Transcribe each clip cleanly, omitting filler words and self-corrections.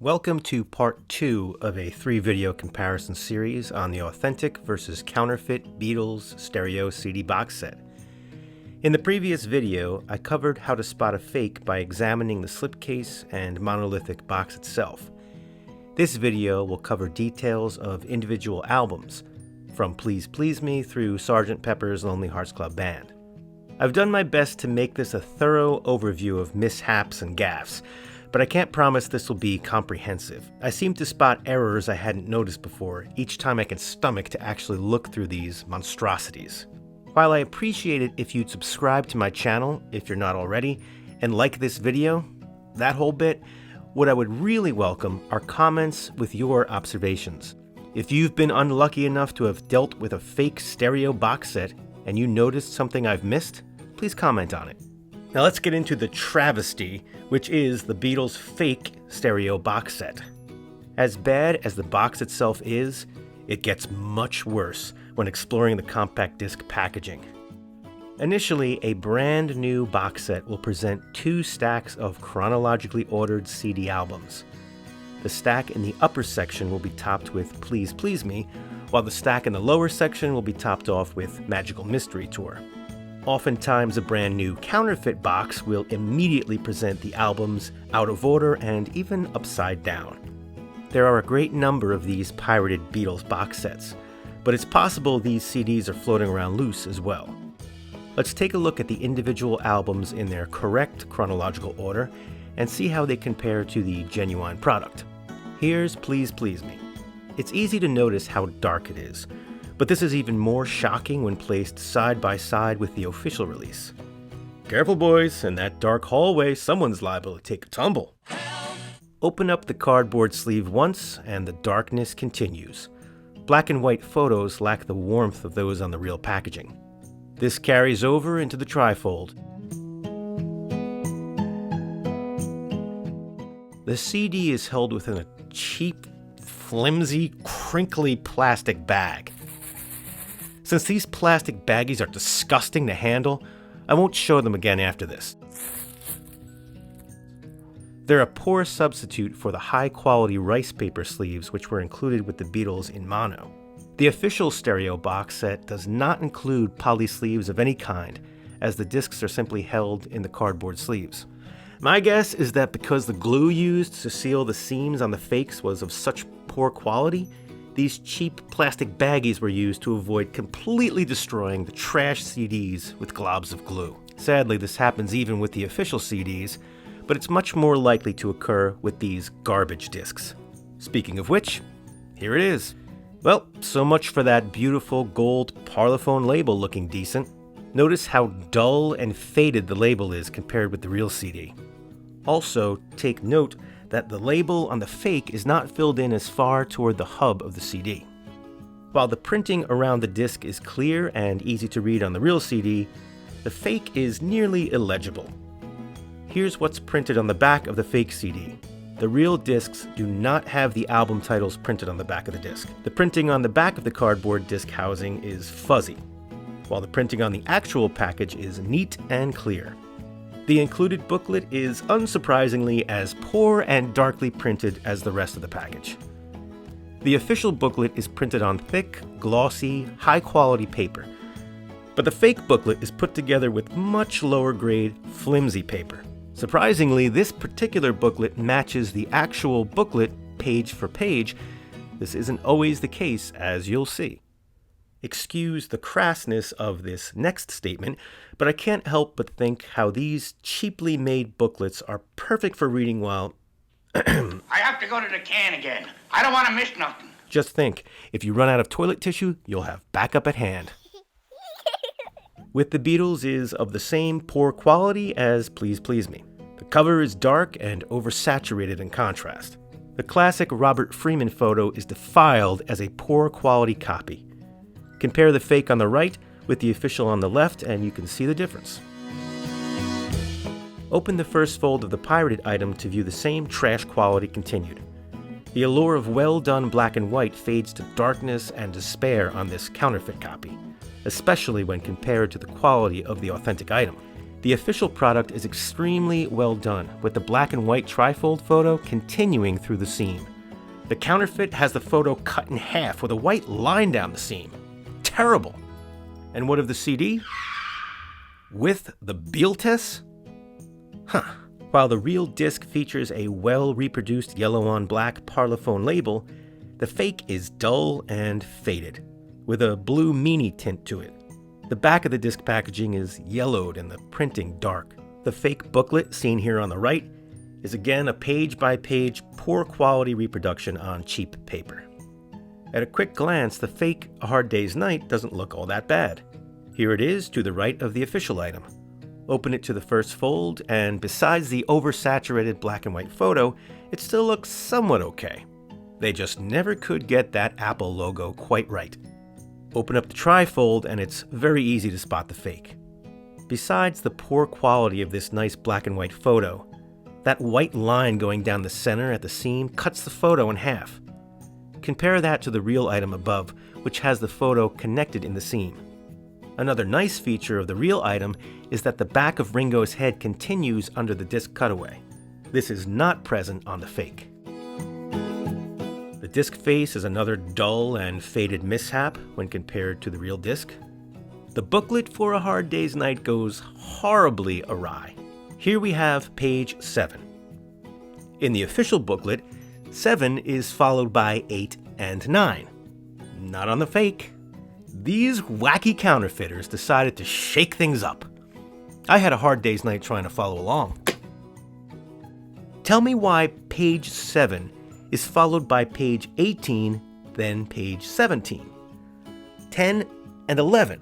Welcome to part 2 of a 3-video comparison series on the authentic versus counterfeit Beatles stereo CD box set. In the previous video, I covered how to spot a fake by examining the slipcase and monolithic box itself. This video will cover details of individual albums, from Please Please Me through Sgt. Pepper's Lonely Hearts Club Band. I've done my best to make this a thorough overview of mishaps and gaffes, but I can't promise this will be comprehensive. I seem to spot errors I hadn't noticed before each time I can stomach to actually look through these monstrosities. While I appreciate it if you'd subscribe to my channel if you're not already, and like this video, that whole bit, what I would really welcome are comments with your observations. If you've been unlucky enough to have dealt with a fake stereo box set and you noticed something I've missed, please comment on it. Now let's get into the travesty, which is the Beatles' fake stereo box set. As bad as the box itself is, it gets much worse when exploring the compact disc packaging. Initially, a brand new box set will present 2 stacks of chronologically ordered CD albums. The stack in the upper section will be topped with Please Please Me, while the stack in the lower section will be topped off with Magical Mystery Tour. Oftentimes, a brand new counterfeit box will immediately present the albums out of order and even upside down. There are a great number of these pirated Beatles box sets, but it's possible these CDs are floating around loose as well. Let's take a look at the individual albums in their correct chronological order and see how they compare to the genuine product. Here's Please Please Me. It's easy to notice how dark it is, but this is even more shocking when placed side by side with the official release. Careful boys, in that dark hallway someone's liable to take a tumble. Open up the cardboard sleeve once and the darkness continues. Black and white photos lack the warmth of those on the real packaging. This carries over into the trifold. The CD is held within a cheap, flimsy, crinkly plastic bag. Since these plastic baggies are disgusting to handle, I won't show them again after this. They're a poor substitute for the high-quality rice paper sleeves which were included with the Beatles in mono. The official stereo box set does not include poly sleeves of any kind, as the discs are simply held in the cardboard sleeves. My guess is that because the glue used to seal the seams on the fakes was of such poor quality, these cheap plastic baggies were used to avoid completely destroying the trash CDs with globs of glue. Sadly, this happens even with the official CDs, but it's much more likely to occur with these garbage discs. Speaking of which, here it is. Well, so much for that beautiful gold Parlophone label looking decent. Notice how dull and faded the label is compared with the real CD. Also, take note that the label on the fake is not filled in as far toward the hub of the CD. While the printing around the disc is clear and easy to read on the real CD, the fake is nearly illegible. Here's what's printed on the back of the fake CD. The real discs do not have the album titles printed on the back of the disc. The printing on the back of the cardboard disc housing is fuzzy, while the printing on the actual package is neat and clear. The included booklet is unsurprisingly as poor and darkly printed as the rest of the package. The official booklet is printed on thick, glossy, high-quality paper, but the fake booklet is put together with much lower-grade, flimsy paper. Surprisingly, this particular booklet matches the actual booklet page for page. This isn't always the case, as you'll see. Excuse the crassness of this next statement, but I can't help but think how these cheaply made booklets are perfect for reading while I have to go to the can again. I don't want to miss nothing. Just think, if you run out of toilet tissue, you'll have backup at hand. With the Beatles is of the same poor quality as Please Please Me. The cover is dark and oversaturated in contrast. The classic Robert Freeman photo is defiled as a poor quality copy. Compare the fake on the right with the official on the left and you can see the difference. Open the first fold of the pirated item to view the same trash quality continued. The allure of well-done black and white fades to darkness and despair on this counterfeit copy, especially when compared to the quality of the authentic item. The official product is extremely well done, with the black and white trifold photo continuing through the seam. The counterfeit has the photo cut in half with a white line down the seam. Terrible. And what of the CD? With the Beatles? Huh. While the real disc features a well-reproduced yellow-on-black Parlophone label, the fake is dull and faded, with a blue meanie tint to it. The back of the disc packaging is yellowed and the printing dark. The fake booklet, seen here on the right, is again a page-by-page, poor-quality reproduction on cheap paper. At a quick glance, the fake A Hard Day's Night doesn't look all that bad. Here it is to the right of the official item. Open it to the first fold, and besides the oversaturated black and white photo, it still looks somewhat okay. They just never could get that Apple logo quite right. Open up the trifold, and it's very easy to spot the fake. Besides the poor quality of this nice black and white photo, that white line going down the center at the seam cuts the photo in half. Compare that to the real item above, which has the photo connected in the seam. Another nice feature of the real item is that the back of Ringo's head continues under the disc cutaway. This is not present on the fake. The disc face is another dull and faded mishap when compared to the real disc. The booklet for A Hard Day's Night goes horribly awry. Here we have page 7. In the official booklet, 7 is followed by 8 and 9. Not on the fake. These wacky counterfeiters decided to shake things up. I had a hard day's night trying to follow along. Tell me why page 7 is followed by page 18, then page 17, 10, and 11.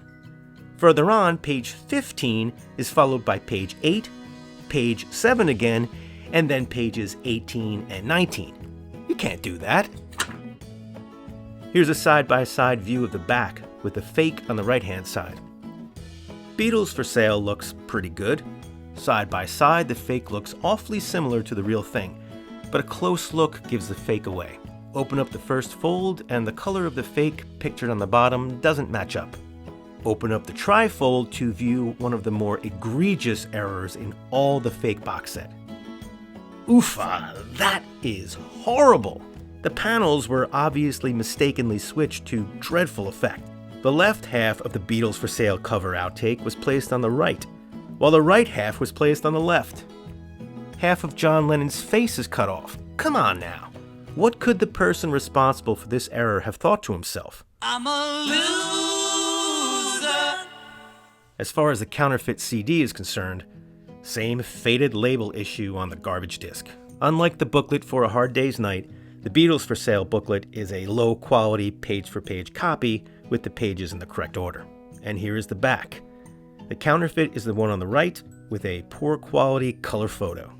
Further on, page 15 is followed by page 8, page 7 again, and then pages 18 and 19. You can't do that. Here's a side-by-side view of the back, with the fake on the right-hand side. Beatles for Sale looks pretty good. Side by side, the fake looks awfully similar to the real thing, but a close look gives the fake away. Open up the first fold, and the color of the fake pictured on the bottom doesn't match up. Open up the trifold to view one of the more egregious errors in all the fake box set. Oofa, that is horrible! The panels were obviously mistakenly switched to dreadful effect. The left half of the Beatles for Sale cover outtake was placed on the right, while the right half was placed on the left. Half of John Lennon's face is cut off. Come on now. What could the person responsible for this error have thought to himself? I'm a loser. As far as the counterfeit CD is concerned, same faded label issue on the garbage disc. Unlike the booklet for A Hard Day's Night, the Beatles for Sale booklet is a low-quality page-for-page copy with the pages in the correct order. And here is the back. The counterfeit is the one on the right with a poor-quality color photo.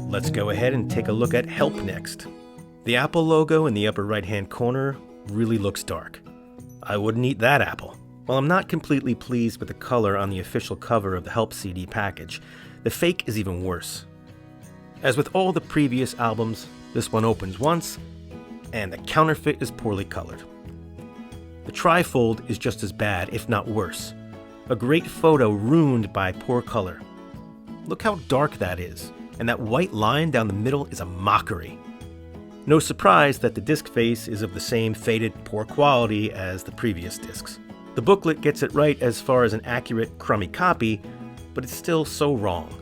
Let's go ahead and take a look at Help next. The Apple logo in the upper right-hand corner really looks dark. I wouldn't eat that apple. While I'm not completely pleased with the color on the official cover of the Help CD package, the fake is even worse. As with all the previous albums, this one opens once, and the counterfeit is poorly colored. The trifold is just as bad, if not worse. A great photo ruined by poor color. Look how dark that is, and that white line down the middle is a mockery. No surprise that the disc face is of the same faded, poor quality as the previous discs. The booklet gets it right as far as an accurate, crummy copy, but it's still so wrong.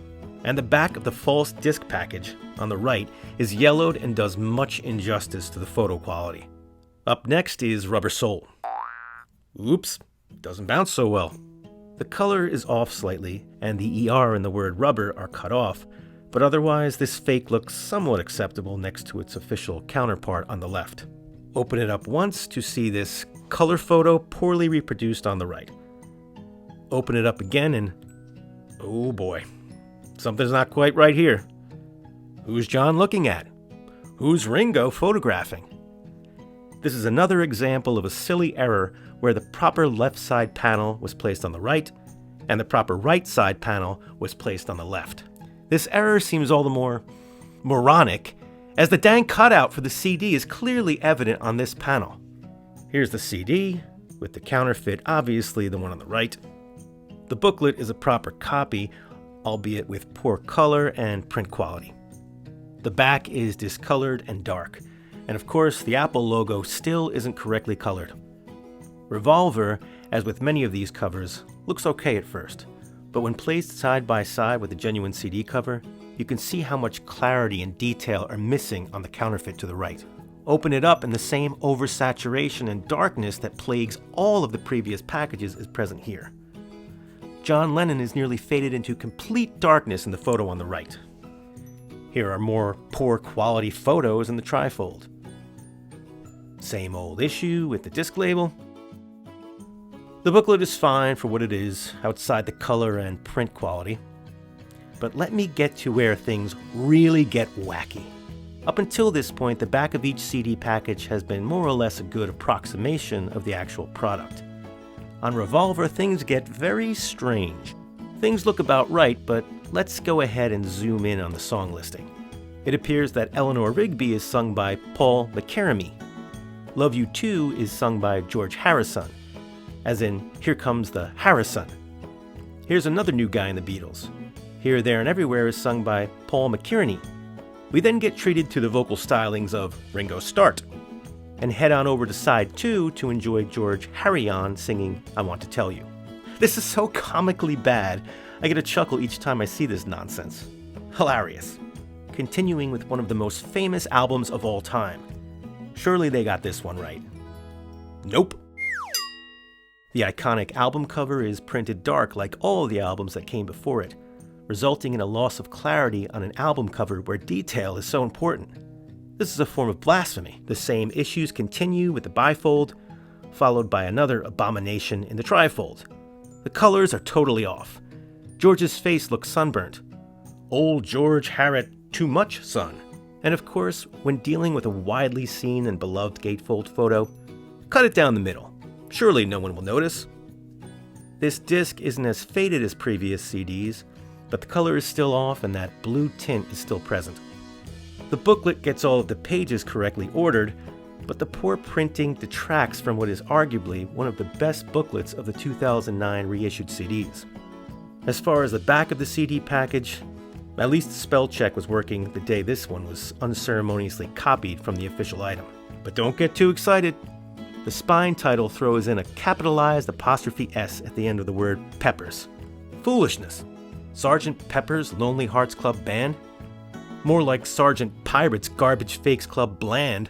And the back of the false disc package, on the right, is yellowed and does much injustice to the photo quality. Up next is Rubber Soul. Oops, doesn't bounce so well. The color is off slightly, and the ER in the word rubber are cut off, but otherwise this fake looks somewhat acceptable next to its official counterpart on the left. Open it up once to see this color photo poorly reproduced on the right. Open it up again and oh boy, something's not quite right here. Who's John looking at? Who's Ringo photographing? This is another example of a silly error where the proper left side panel was placed on the right and the proper right side panel was placed on the left. This error seems all the more moronic as the dang cutout for the CD is clearly evident on this panel. Here's the CD, with the counterfeit obviously the one on the right. The booklet is a proper copy, albeit with poor color and print quality. The back is discolored and dark, and of course the Apple logo still isn't correctly colored. Revolver, as with many of these covers, looks okay at first, but when placed side by side with the genuine CD cover, you can see how much clarity and detail are missing on the counterfeit to the right. Open it up and the same oversaturation and darkness that plagues all of the previous packages is present here. John Lennon is nearly faded into complete darkness in the photo on the right. Here are more poor quality photos in the trifold. Same old issue with the disc label. The booklet is fine for what it is, outside the color and print quality. But let me get to where things really get wacky. Up until this point, the back of each CD package has been more or less a good approximation of the actual product. On Revolver, things get very strange. Things look about right, but let's go ahead and zoom in on the song listing. It appears that Eleanor Rigby is sung by Paul McCartney. Love You Too is sung by George Harrison, as in Here Comes the Harrison. Here's another new guy in the Beatles. Here, There, and Everywhere is sung by Paul McCartney. We then get treated to the vocal stylings of Ringo Starr, and head on over to side 2 to enjoy George Harrison singing I Want to Tell You. This is so comically bad, I get a chuckle each time I see this nonsense. Hilarious. Continuing with one of the most famous albums of all time. Surely they got this one right. Nope. The iconic album cover is printed dark like all the albums that came before it, resulting in a loss of clarity on an album cover where detail is so important. This is a form of blasphemy. The same issues continue with the bifold, followed by another abomination in the trifold. The colors are totally off. George's face looks sunburnt. Old George Harrod, too much sun. And of course, when dealing with a widely seen and beloved gatefold photo, cut it down the middle. Surely no one will notice. This disc isn't as faded as previous CDs, but the color is still off and that blue tint is still present. The booklet gets all of the pages correctly ordered, but the poor printing detracts from what is arguably one of the best booklets of the 2009 reissued CDs. As far as the back of the CD package, at least the spell check was working the day this one was unceremoniously copied from the official item. But don't get too excited. The spine title throws in a capitalized apostrophe S at the end of the word Peppers. Foolishness. Sgt. Pepper's Lonely Hearts Club Band? More like Sgt. Pirate's Garbage Fakes Club Bland.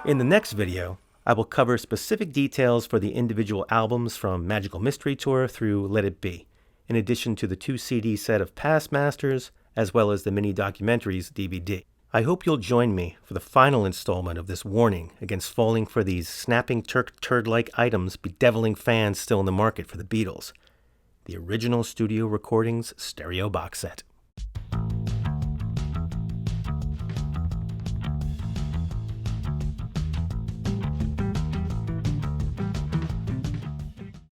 In the next video, I will cover specific details for the individual albums from Magical Mystery Tour through Let It Be, in addition to the 2 CD set of Past Masters, as well as the mini documentaries DVD. I hope you'll join me for the final installment of this warning against falling for these snapping Turk turd-like items bedeviling fans still in the market for the Beatles. The original studio recordings stereo box set.